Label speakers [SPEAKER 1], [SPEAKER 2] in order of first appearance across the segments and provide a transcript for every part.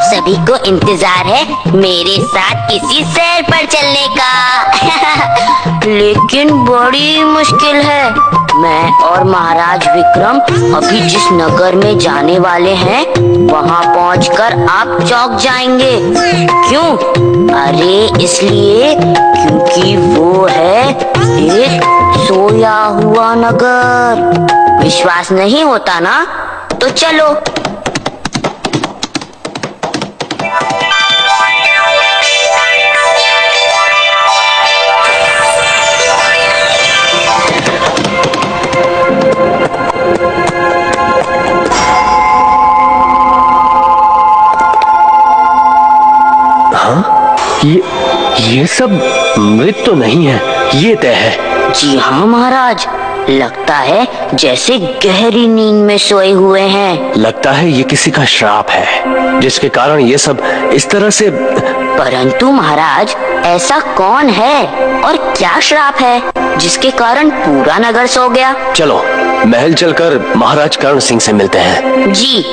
[SPEAKER 1] सभी को इंतजार है मेरे साथ किसी सैर पर चलने का। लेकिन बड़ी मुश्किल है। मैं और महाराज विक्रम अभी जिस नगर में जाने वाले हैं वहाँ पहुँचकर आप चौंक जाएंगे। क्यों? अरे इसलिए क्योंकि वो है एक सोया हुआ नगर। विश्वास नहीं होता ना? तो चलो।
[SPEAKER 2] ये सब मृत तो नहीं है, ये तय है।
[SPEAKER 1] जी हाँ महाराज, लगता है जैसे गहरी नींद में सोए हुए हैं।
[SPEAKER 2] लगता है ये किसी का श्राप है जिसके कारण ये सब इस तरह से।
[SPEAKER 1] परंतु महाराज, ऐसा कौन है और क्या श्राप है जिसके कारण पूरा नगर सो गया?
[SPEAKER 2] चलो महल चलकर महाराज कर्ण सिंह से मिलते हैं।
[SPEAKER 1] जी।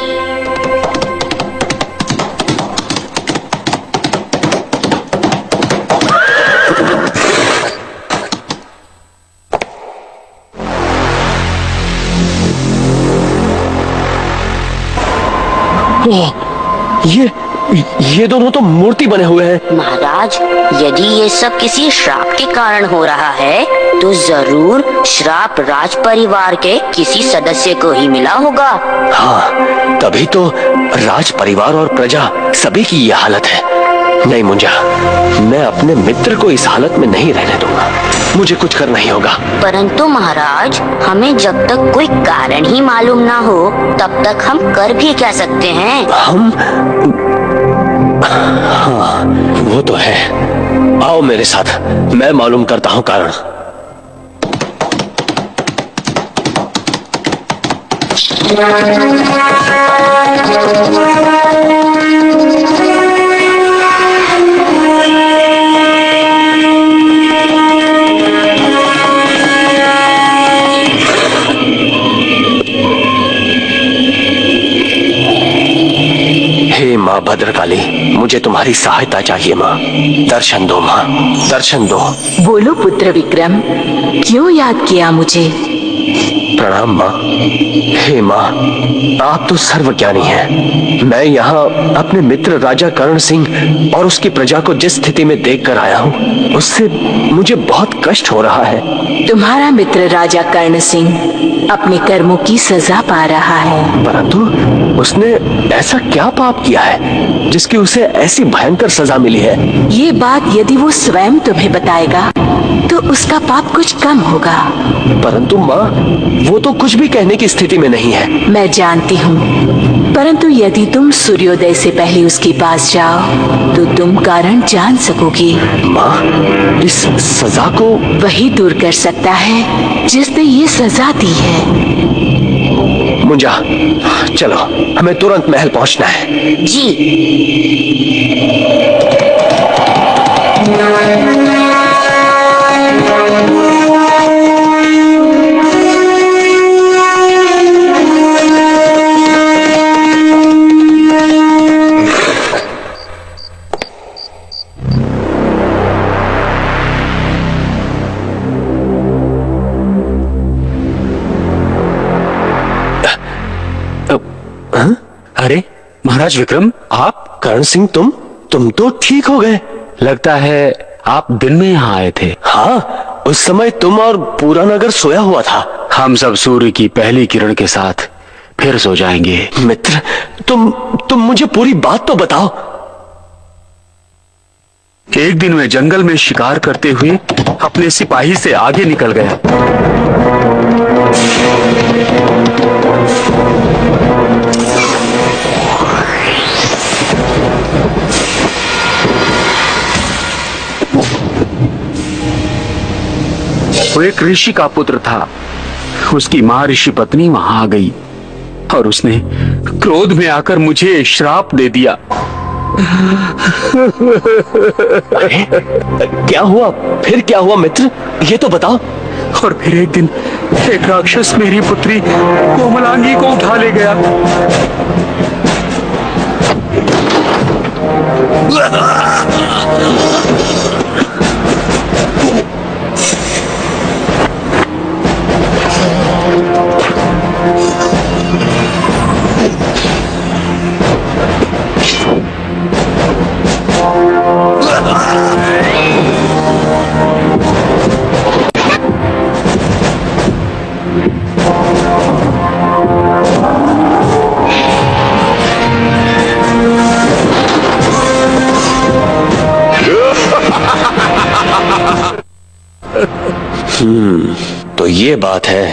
[SPEAKER 2] ये दोनों तो मूर्ति बने हुए हैं।
[SPEAKER 1] महाराज, यदि ये सब किसी श्राप के कारण हो रहा है तो जरूर श्राप राज परिवार के किसी सदस्य को ही मिला होगा।
[SPEAKER 2] हाँ, तभी तो राज परिवार और प्रजा सभी की ये हालत है। नहीं मुंजा, मैं अपने मित्र को इस हालत में नहीं रहने दूंगा। मुझे कुछ करना ही होगा।
[SPEAKER 1] परंतु महाराज, हमें जब तक कोई कारण ही मालूम ना हो तब तक हम कर भी क्या सकते हैं?
[SPEAKER 2] हम? हाँ, वो तो है। आओ मेरे साथ, मैं मालूम करता हूँ कारण। हे माँ भद्रकाली, मुझे तुम्हारी सहायता चाहिए माँ। दर्शन दो माँ, दर्शन दो।
[SPEAKER 3] बोलो पुत्र विक्रम, क्यों याद किया मुझे?
[SPEAKER 2] प्रणाम माँ। हे माँ, आप तो सर्वज्ञानी हैं। मैं यहाँ अपने मित्र राजा कर्ण सिंह और उसकी प्रजा को जिस स्थिति में देखकर आया हूँ उससे मुझे बहुत कष्ट हो रहा है।
[SPEAKER 3] तुम्हारा मित्र राजा कर्ण सिंह अपने कर्मों की सजा पा रहा है।
[SPEAKER 2] परंतु उसने ऐसा क्या पाप किया है जिसकी उसे ऐसी भयंकर सजा मिली है?
[SPEAKER 3] ये बात यदि वो स्वयं तुम्हें बताएगा तो उसका पाप कुछ कम होगा।
[SPEAKER 2] परंतु माँ, वो तो कुछ भी कहने की स्थिति में नहीं है।
[SPEAKER 3] मैं जानती हूँ, परंतु यदि तुम सूर्योदय से पहले उसके पास जाओ तो तुम कारण जान सकोगी।
[SPEAKER 2] माँ, इस सजा को
[SPEAKER 3] वही दूर कर सकता है जिसने ये सजा दी है।
[SPEAKER 2] मुंजा, चलो हमें तुरंत महल पहुँचना है।
[SPEAKER 1] जी।
[SPEAKER 4] अरे महाराज विक्रम, आप?
[SPEAKER 2] कर्ण सिंह, तुम तो ठीक हो गए।
[SPEAKER 4] लगता है आप दिन में यहाँ आए थे।
[SPEAKER 2] हाँ, उस समय तुम और पूरा नगर सोया हुआ था।
[SPEAKER 4] हम सब सूर्य की पहली किरण के साथ फिर सो जाएंगे।
[SPEAKER 2] मित्र, तुम मुझे पूरी बात तो बताओ।
[SPEAKER 4] एक दिन मैं जंगल में शिकार करते हुए अपने सिपाही से आगे निकल गया। वो एक ऋषि का पुत्र था। उसकी माँ ऋषि पत्नी वहां आ गई और उसने क्रोध में आकर मुझे श्राप दे दिया।
[SPEAKER 2] अरे, क्या हुआ? फिर क्या हुआ मित्र, ये तो बताओ।
[SPEAKER 4] और फिर एक दिन एक राक्षस मेरी पुत्री कोमलांगी को उठा ले गया।
[SPEAKER 2] तो ये बात है,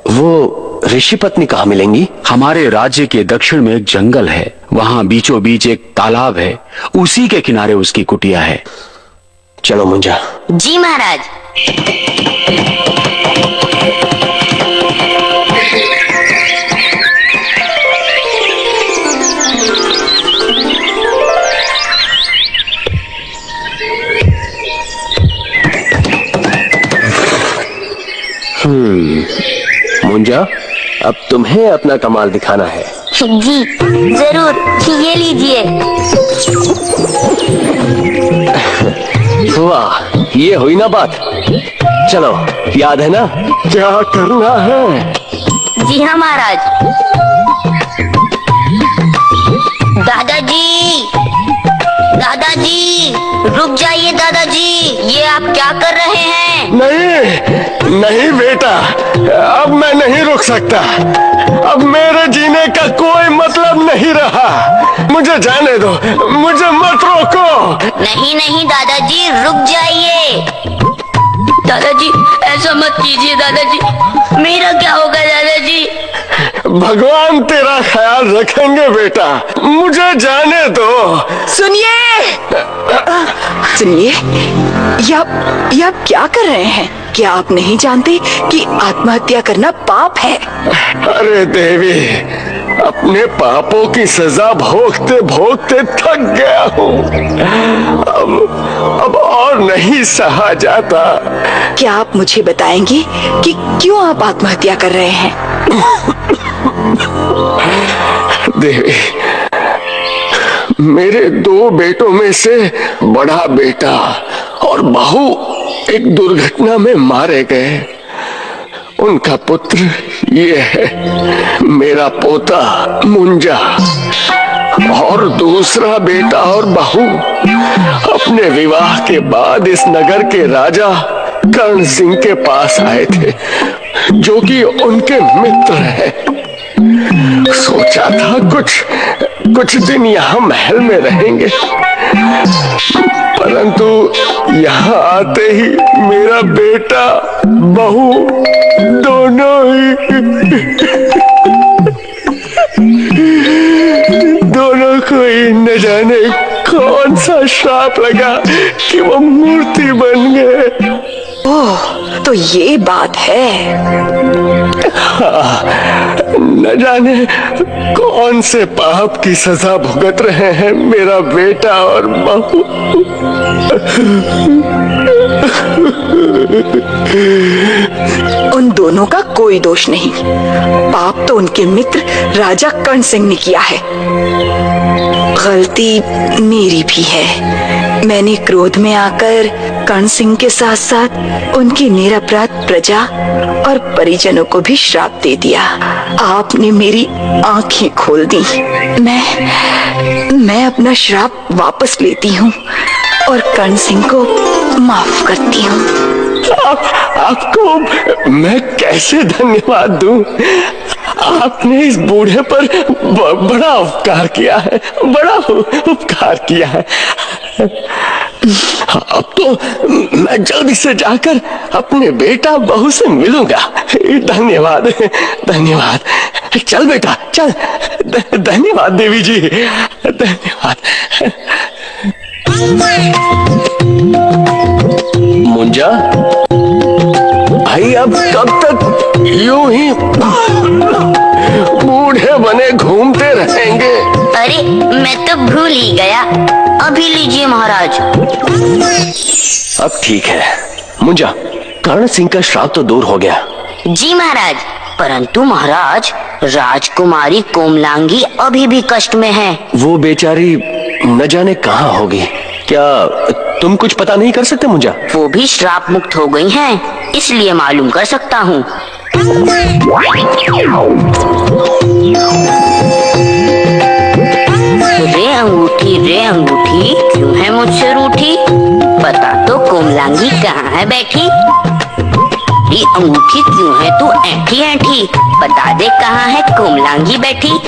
[SPEAKER 2] वो ऋषि पत्नी कहाँ मिलेंगी?
[SPEAKER 4] हमारे राज्य के दक्षिण में एक जंगल है, वहाँ बीचों बीच एक तालाब है, उसी के किनारे उसकी कुटिया है।
[SPEAKER 2] चलो मुंजा।
[SPEAKER 1] जी महाराज।
[SPEAKER 2] मुंजा, अब तुम्हें अपना कमाल दिखाना है।
[SPEAKER 1] जी जरूर, ये लीजिए।
[SPEAKER 2] वाह, ये हुई ना बात। चलो, याद है ना क्या करना है?
[SPEAKER 1] जी हाँ महाराज। दादाजी, दादाजी, रुक जाइए दादाजी, ये आप क्या कर रहे हैं?
[SPEAKER 2] नहीं नहीं बेटा, अब मैं नहीं रुक सकता। अब मेरे जीने का कोई मतलब नहीं रहा। मुझे जाने दो, मुझे मत रोको।
[SPEAKER 1] नहीं नहीं दादाजी, रुक जाइए। दादाजी ऐसा मत कीजिए दादाजी, मेरा क्या होगा दादाजी?
[SPEAKER 2] भगवान तेरा ख्याल रखेंगे बेटा, मुझे जाने दो।
[SPEAKER 3] सुनिए, सुनिए, ये आप क्या कर रहे हैं? क्या आप नहीं जानते कि आत्महत्या करना पाप है?
[SPEAKER 2] अरे देवी, अपने पापों की सजा भोगते भोगते थक गया हूँ। अब और नहीं सहा जाता।
[SPEAKER 3] क्या आप मुझे बताएंगे कि क्यों आप आत्महत्या कर रहे हैं?
[SPEAKER 2] देवी, मेरे 2 बेटों में से बड़ा बेटा और बहू एक दुर्घटना में मारे गए। उनका पुत्र ये है, मेरा पोता मुंजा। और दूसरा बेटा और बहू अपने विवाह के बाद इस नगर के राजा कर्ण सिंह के पास आए थे, जो कि उनके मित्र हैं। सोचा था कुछ दिन यहाँ महल में रहेंगे, परंतु यहाँ आते ही मेरा बेटा बहू दोनों को ही न जाने कौन सा श्राप लगा कि वो मूर्ति बन गए।
[SPEAKER 3] ओह, तो ये बात है।
[SPEAKER 2] न जाने कौन से पाप की सजा भुगत रहे हैं मेरा बेटा और बहू।
[SPEAKER 3] उन दोनों का कोई दोष नहीं, पाप तो उनके मित्र राजा कर्ण सिंह ने किया है। गलती मेरी भी है। मैंने क्रोध में आकर कर्ण सिंह के साथ साथ उनकी निरपराध प्रजा और परिजनों को भी श्राप दे दिया। आपने मेरी आंखें खोल दी। मैं अपना श्राप वापस लेती हूँ और कर्ण सिंह को माफ करती हूँ।
[SPEAKER 2] आपको मैं कैसे धन्यवाद दूं? आपने इस बूढ़े पर बड़ा उपकार किया है, बड़ा उपकार किया है। अब तो मैं जल्दी से जाकर अपने बेटा बहू से मिलूंगा। धन्यवाद, धन्यवाद। चल बेटा चल। धन्यवाद देवी जी, धन्यवाद। मुंजा भाई, अब कब तक यूं ही बूढ़े बने घूमते रहेंगे?
[SPEAKER 1] अरे मैं तो भूल ही गया। अभी लीजिए महाराज।
[SPEAKER 2] अब ठीक है मुंजा, कर्ण सिंह का श्राप तो दूर हो गया।
[SPEAKER 1] जी महाराज, परंतु महाराज राजकुमारी कोमलांगी अभी भी कष्ट में है।
[SPEAKER 2] वो बेचारी न जाने कहाँ होगी। क्या तुम कुछ पता नहीं कर सकते मुझे?
[SPEAKER 1] वो भी श्राप मुक्त हो गई हैं, इसलिए मालूम कर सकता हूँ। रे अंगूठी क्यों है मुझसे रूठी? बता तो कोमलांगी कहाँ है बैठी? ये अंगूठी क्यों है तू ऐठी ऐठी? बता दे कहाँ है कोमलांगी बैठी?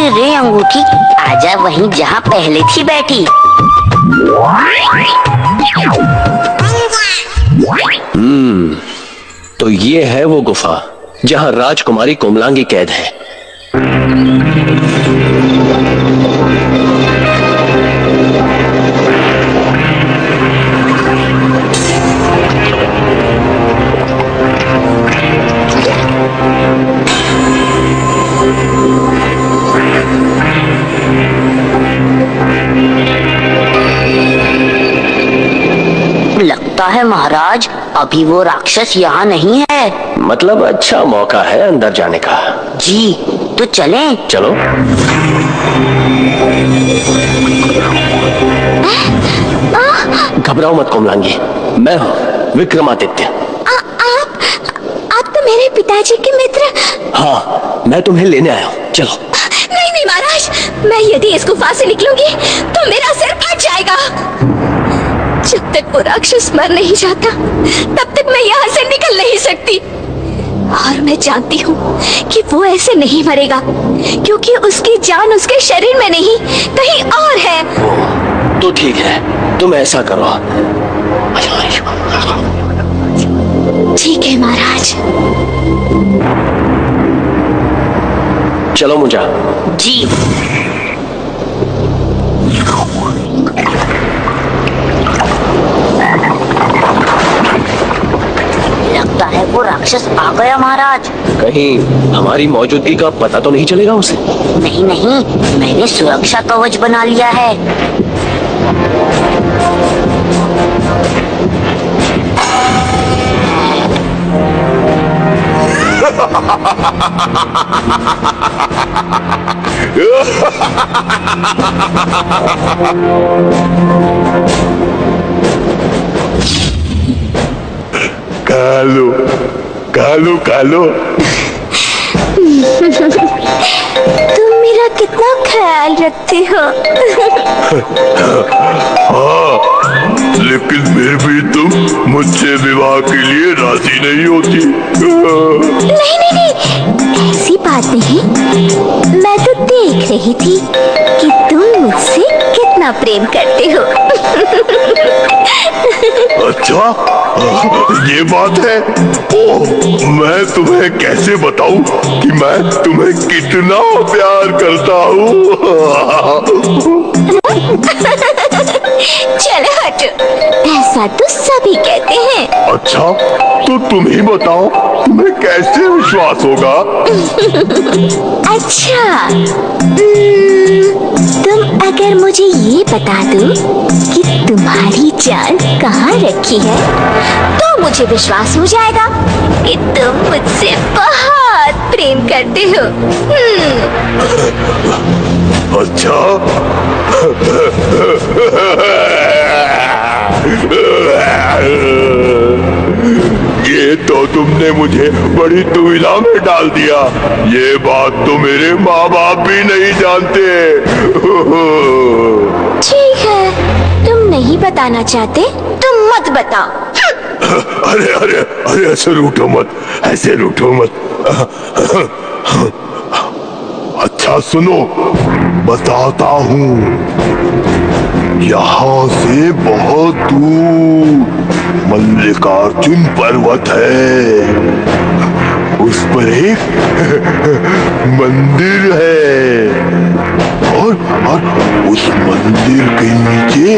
[SPEAKER 1] रे अंगूठी आजा वहीं जहाँ पहले थी बैठी।
[SPEAKER 2] तो ये है वो गुफा जहाँ राजकुमारी कोमलांगी कैद है।
[SPEAKER 1] लगता है महाराज अभी वो राक्षस यहाँ नहीं है।
[SPEAKER 2] मतलब अच्छा मौका है अंदर जाने का।
[SPEAKER 1] जी तो चलें।
[SPEAKER 2] चलो। घबराओ मत कोमलांगी, मैं हूँ विक्रमादित्य।
[SPEAKER 1] आप तो मेरे पिताजी के मित्र।
[SPEAKER 2] हाँ, मैं तुम्हें लेने आया हूँ, चलो।
[SPEAKER 1] नहीं नहीं महाराज, मैं यदि इस गुफा से निकलूंगी तो मेरा सिर फट जाएगा। जब तक वो राक्षस मर नहीं जाता तब तक मैं यहाँ से निकल नहीं सकती। और मैं जानती हूँ कि वो ऐसे नहीं मरेगा, क्योंकि उसकी जान उसके शरीर में नहीं कहीं और है।
[SPEAKER 2] तो ठीक है, तुम ऐसा करो।
[SPEAKER 1] ठीक है महाराज।
[SPEAKER 2] चलो मुझा।
[SPEAKER 1] जी। लगता है वो राक्षस आ गया महाराज।
[SPEAKER 2] कहीं हमारी मौजूदगी का पता तो नहीं चलेगा उसे?
[SPEAKER 1] नहीं नहीं, मैंने सुरक्षा कवच बना लिया है।
[SPEAKER 5] कालो कालो कालो,
[SPEAKER 1] तुम मेरा कितना ख्याल रखते हो।
[SPEAKER 5] हाँ, लेकिन फिर भी तुम मुझसे विवाह के लिए राजी नहीं होती।
[SPEAKER 1] नहीं नहीं नहीं, ऐसी बात नहीं। मैं तो देख रही थी कि तुम मुझसे कितना प्रेम करते हो।
[SPEAKER 5] अच्छा, ये बात है। ओह, मैं तुम्हें कैसे बताऊं कि मैं तुम्हें कितना प्यार करता हूँ।
[SPEAKER 1] चलो हटो, ऐसा तो सभी कहते हैं।
[SPEAKER 5] अच्छा, तो तुम ही बताओ, तुम्हें कैसे विश्वास होगा?
[SPEAKER 1] अच्छा, तुम अगर मुझे ये बता दो कि तुम्हारी जान कहाँ रखी है, तो मुझे विश्वास हो जाएगा कि तुम मुझसे बहुत प्रेम करते हो।
[SPEAKER 5] अच्छा, ये तो तुमने मुझे बड़ी दुविधा में डाल दिया। ये बात तो मेरे माँ बाप भी नहीं जानते।
[SPEAKER 1] ठीक है, तुम नहीं बताना चाहते, तुम मत बताओ।
[SPEAKER 5] अरे अरे अरे, ऐसे रूठो मत, ऐसे रूठो मत। अच्छा सुनो, बताता हूँ। यहाँ से बहुत दूर मल्लिकार्जुन पर्वत है। उस पर एक मंदिर है और उस मंदिर के नीचे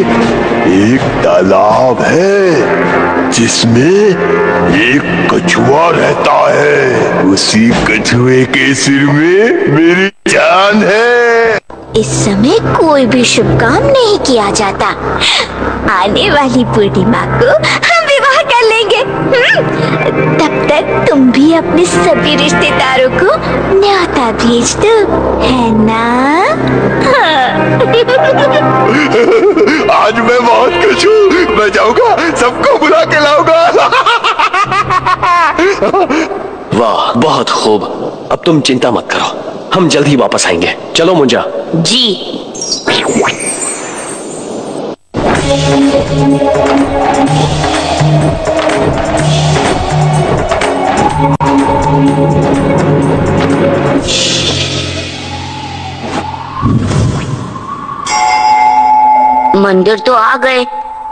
[SPEAKER 5] एक तालाब है जिसमें एक कछुआ रहता है। उसी कछुए के सिर में मेरी जान है।
[SPEAKER 6] इस समय कोई भी शुभ काम नहीं किया जाता। आने वाली पूर्णिमा को हम विवाह कर लेंगे। तब तक तुम भी अपने सभी रिश्तेदारों को न्योता भेज दो, है ना?
[SPEAKER 5] आज मैं बहुत खुश हूँ। मैं जाऊंगा, सबको बुला के लाऊंगा।
[SPEAKER 2] वाह, बहुत खूब। अब तुम चिंता मत करो, हम जल्द ही वापस आएंगे। चलो मुंजा।
[SPEAKER 1] जी। मंदिर तो आ गए,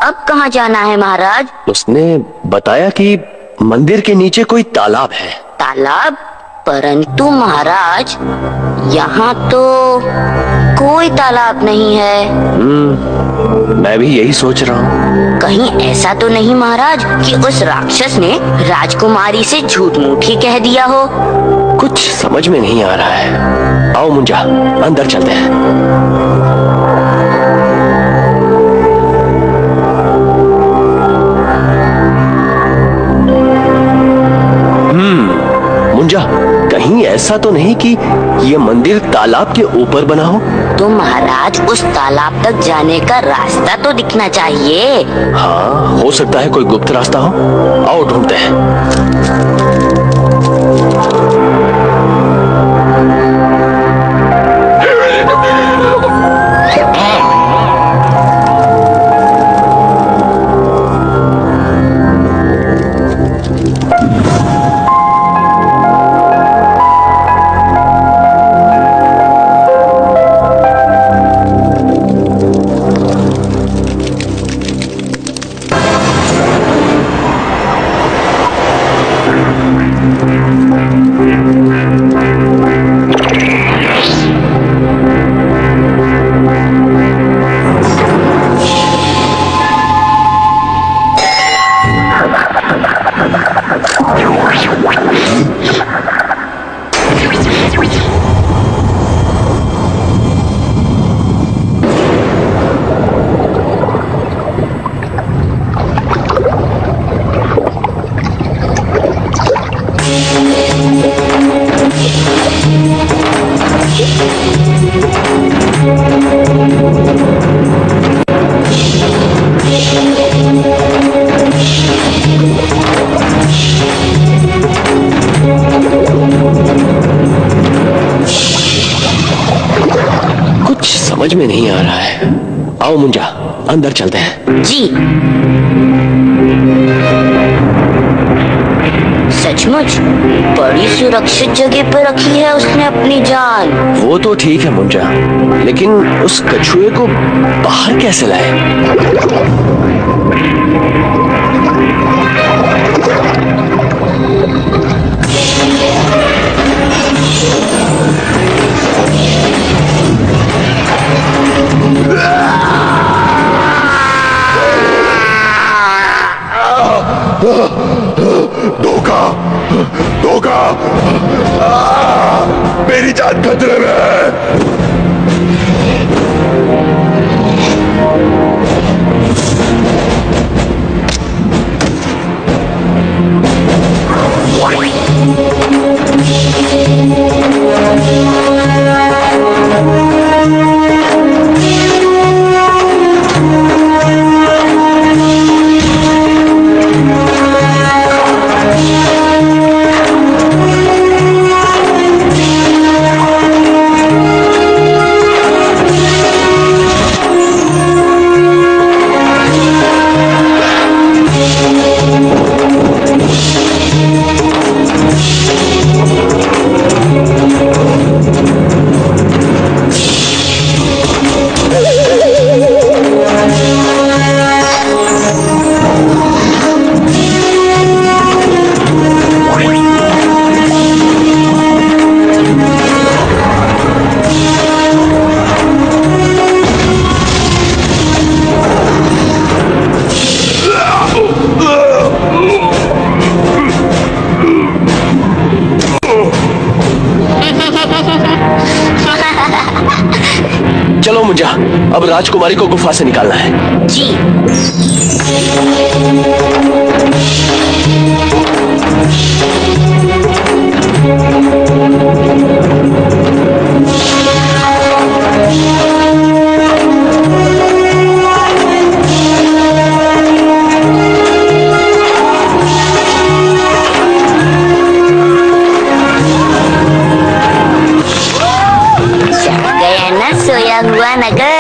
[SPEAKER 1] अब कहाँ जाना है महाराज?
[SPEAKER 2] उसने बताया कि मंदिर के नीचे कोई तालाब है।
[SPEAKER 1] तालाब? परंतु महाराज, यहाँ तो कोई तालाब नहीं है।
[SPEAKER 2] मैं भी यही सोच रहा हूँ।
[SPEAKER 1] कहीं ऐसा तो नहीं महाराज कि उस राक्षस ने राजकुमारी से झूठ मूठ ही कह दिया हो?
[SPEAKER 2] कुछ समझ में नहीं आ रहा है। आओ मुंजा, अंदर चलते हैं। मुंजा, कहीं ऐसा तो नहीं कि ये मंदिर तालाब के ऊपर बना हो?
[SPEAKER 1] तो महाराज, उस तालाब तक जाने का रास्ता तो दिखना चाहिए।
[SPEAKER 2] हाँ, हो सकता है कोई गुप्त रास्ता हो। आओ ढूंढते हैं। समझ में नहीं आ रहा है। आओ मुंजा, अंदर चलते हैं।
[SPEAKER 1] जी। सचमुच बड़ी सुरक्षित जगह पर रखी है उसने अपनी जान।
[SPEAKER 2] वो तो ठीक है मुंजा, लेकिन उस कछुए को बाहर कैसे लाए?
[SPEAKER 5] धोखा, धोखा, मेरी जान खतरे में है।
[SPEAKER 2] जा, अब राजकुमारी को गुफा से निकालना है।
[SPEAKER 1] जी। गया ना सोया हुआ नगर।